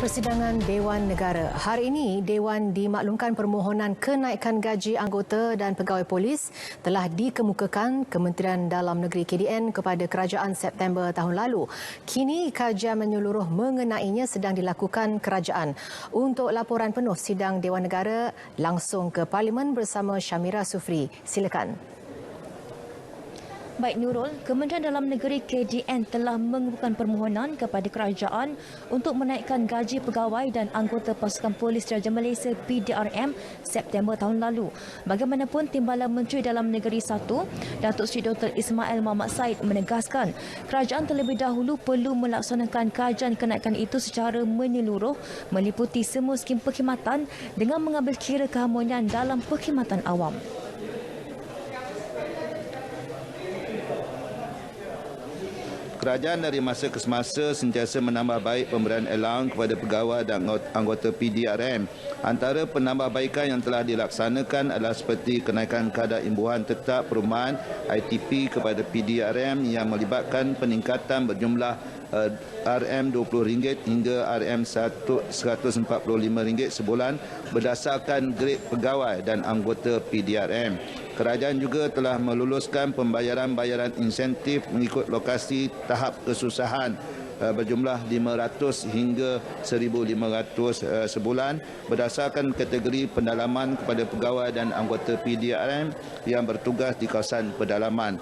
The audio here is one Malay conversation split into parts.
Persidangan Dewan Negara. Hari ini, Dewan dimaklumkan permohonan kenaikan gaji anggota dan pegawai polis telah dikemukakan Kementerian Dalam Negeri KDN kepada kerajaan September tahun lalu. Kini, kajian menyeluruh mengenainya sedang dilakukan kerajaan. Untuk laporan penuh sidang Dewan Negara, langsung ke Parlimen bersama Syamira Sufri. Silakan. Baik Nurul, Kementerian Dalam Negeri KDN telah mengemukakan permohonan kepada kerajaan untuk menaikkan gaji pegawai dan anggota pasukan polis Diraja Malaysia PDRM September tahun lalu. Bagaimanapun, Timbalan Menteri Dalam Negeri 1, Datuk Seri Dr. Ismail Mohamad Said menegaskan kerajaan terlebih dahulu perlu melaksanakan kajian kenaikan itu secara menyeluruh meliputi semua skim perkhidmatan dengan mengambil kira keharmonian dalam perkhidmatan awam. Kerajaan dari masa ke semasa sentiasa menambah baik pemberian allowance kepada pegawai dan anggota PDRM. Antara penambahbaikan yang telah dilaksanakan adalah seperti kenaikan kadar imbuhan tetap perumahan ITP kepada PDRM yang melibatkan peningkatan berjumlah RM20 hingga RM145 sebulan berdasarkan grade pegawai dan anggota PDRM. Kerajaan juga telah meluluskan pembayaran-bayaran insentif mengikut lokasi tahap kesusahan berjumlah 500 hingga 1,500 sebulan berdasarkan kategori pendalaman kepada pegawai dan anggota PDRM yang bertugas di kawasan pedalaman.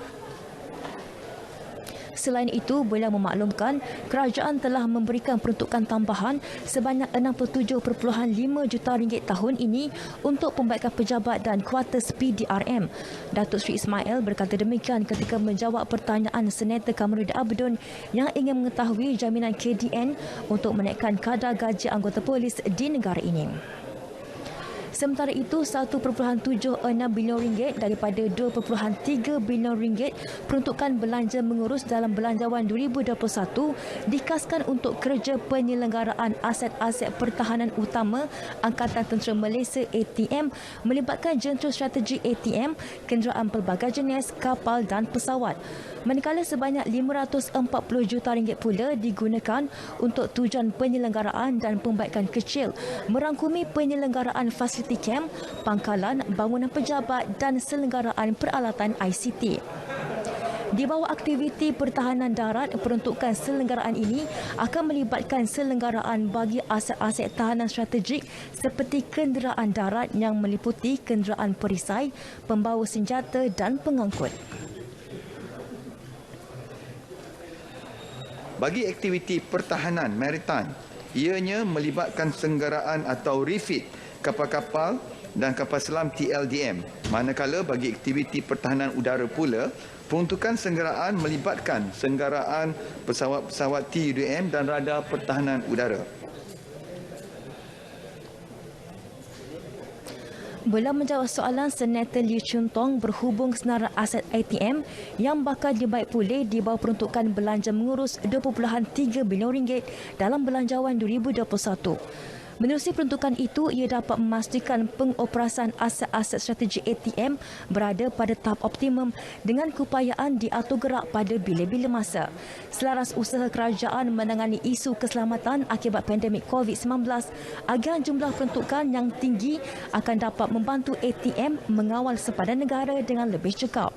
Selain itu, beliau memaklumkan kerajaan telah memberikan peruntukan tambahan sebanyak RM67.5 juta tahun ini untuk pembaikan pejabat dan kuartus PDRM. Datuk Seri Ismail berkata demikian ketika menjawab pertanyaan Senator Kamarudin Abdun yang ingin mengetahui jaminan KDN untuk menaikkan kadar gaji anggota polis di negara ini. Sementara itu, RM1.76 bilion daripada RM2.3 bilion peruntukan belanja mengurus dalam belanjawan 2021 dikaskan untuk kerja penyelenggaraan aset-aset pertahanan utama Angkatan Tentera Malaysia ATM melibatkan jentera strategi ATM, kenderaan pelbagai jenis, kapal dan pesawat. Manakala sebanyak RM540 juta pula digunakan untuk tujuan penyelenggaraan dan pembaikan kecil, merangkumi penyelenggaraan fasiliti kem, pangkalan, bangunan pejabat dan selenggaraan peralatan ICT. Di bawah aktiviti pertahanan darat, peruntukan selenggaraan ini akan melibatkan selenggaraan bagi aset-aset tahanan strategik seperti kenderaan darat yang meliputi kenderaan perisai, pembawa senjata dan pengangkut. Bagi aktiviti pertahanan maritime, ianya melibatkan senggaraan atau refit kapal-kapal dan kapal selam TLDM. Manakala bagi aktiviti pertahanan udara pula, peruntukan senggaraan melibatkan senggaraan pesawat-pesawat TUDM dan radar pertahanan udara. Beliau menjawab soalan Senator Lee Chun Tong berhubung senarai aset ATM yang bakal dibaik pulih di bawah peruntukan belanja mengurus RM2.3 bilion dalam belanjawan 2021. Menerusi peruntukan itu, ia dapat memastikan pengoperasan aset-aset strategi ATM berada pada tahap optimum dengan keupayaan diatur gerak pada bila-bila masa. Selaras usaha kerajaan menangani isu keselamatan akibat pandemik COVID-19, agar jumlah peruntukan yang tinggi akan dapat membantu ATM mengawal sempadan negara dengan lebih cekap.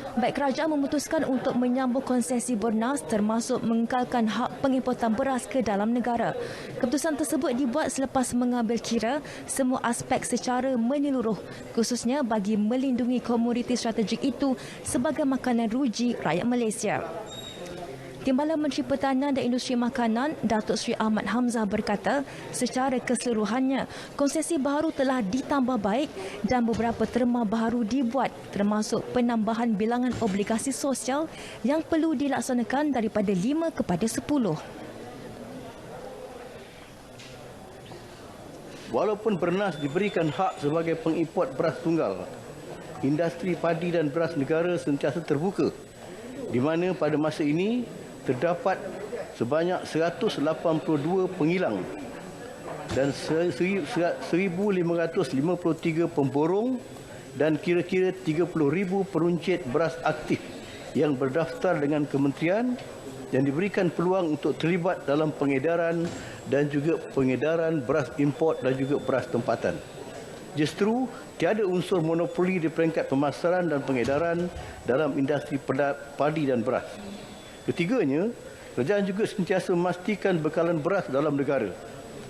Baik, kerajaan memutuskan untuk menyambung konsesi Bernas termasuk mengekalkan hak pengimportan beras ke dalam negara. Keputusan tersebut dibuat selepas mengambil kira semua aspek secara menyeluruh, khususnya bagi melindungi komoditi strategik itu sebagai makanan ruji rakyat Malaysia. Timbalan Menteri Pertanian dan Industri Makanan, Datuk Seri Ahmad Hamzah berkata, secara keseluruhannya, konsesi baharu telah ditambah baik dan beberapa terma baharu dibuat, termasuk penambahan bilangan obligasi sosial yang perlu dilaksanakan daripada 5 kepada 10. Walaupun Bernas diberikan hak sebagai pengimport beras tunggal, industri padi dan beras negara sentiasa terbuka, di mana pada masa ini terdapat sebanyak 182 penghilang dan 1,553 pemborong dan kira-kira 30,000 peruncit beras aktif yang berdaftar dengan kementerian yang diberikan peluang untuk terlibat dalam pengedaran dan juga pengedaran beras import dan juga beras tempatan. Justru tiada unsur monopoli di peringkat pemasaran dan pengedaran dalam industri padi dan beras. Ketiganya, kerajaan juga sentiasa memastikan bekalan beras dalam negara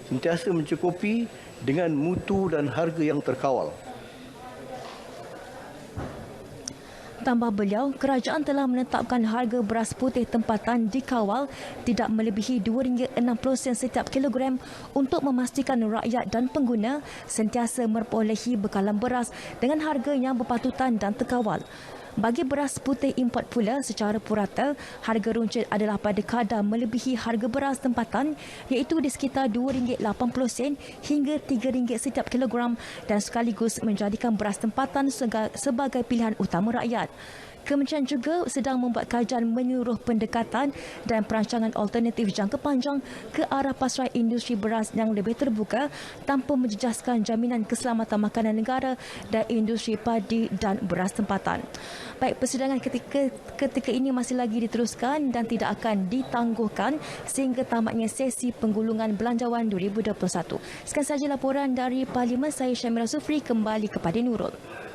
sentiasa mencukupi dengan mutu dan harga yang terkawal. Tambah beliau, kerajaan telah menetapkan harga beras putih tempatan dikawal tidak melebihi RM2.60 setiap kilogram untuk memastikan rakyat dan pengguna sentiasa memperolehi bekalan beras dengan harga yang berpatutan dan terkawal. Bagi beras putih import pula, secara purata, harga runcit adalah pada kadar melebihi harga beras tempatan iaitu di sekitar RM2.80 hingga RM3 setiap kilogram dan sekaligus menjadikan beras tempatan sebagai pilihan utama rakyat. Kementerian juga sedang membuat kajian menyeluruh pendekatan dan perancangan alternatif jangka panjang ke arah pasaran industri beras yang lebih terbuka tanpa menjejaskan jaminan keselamatan makanan negara dan industri padi dan beras tempatan. Baik, persidangan ketika ini masih lagi diteruskan dan tidak akan ditangguhkan sehingga tamatnya sesi penggulungan Belanjawan 2021. Sekian sahaja laporan dari Parlimen. Saya Syamira Sufri, kembali kepada Nurul.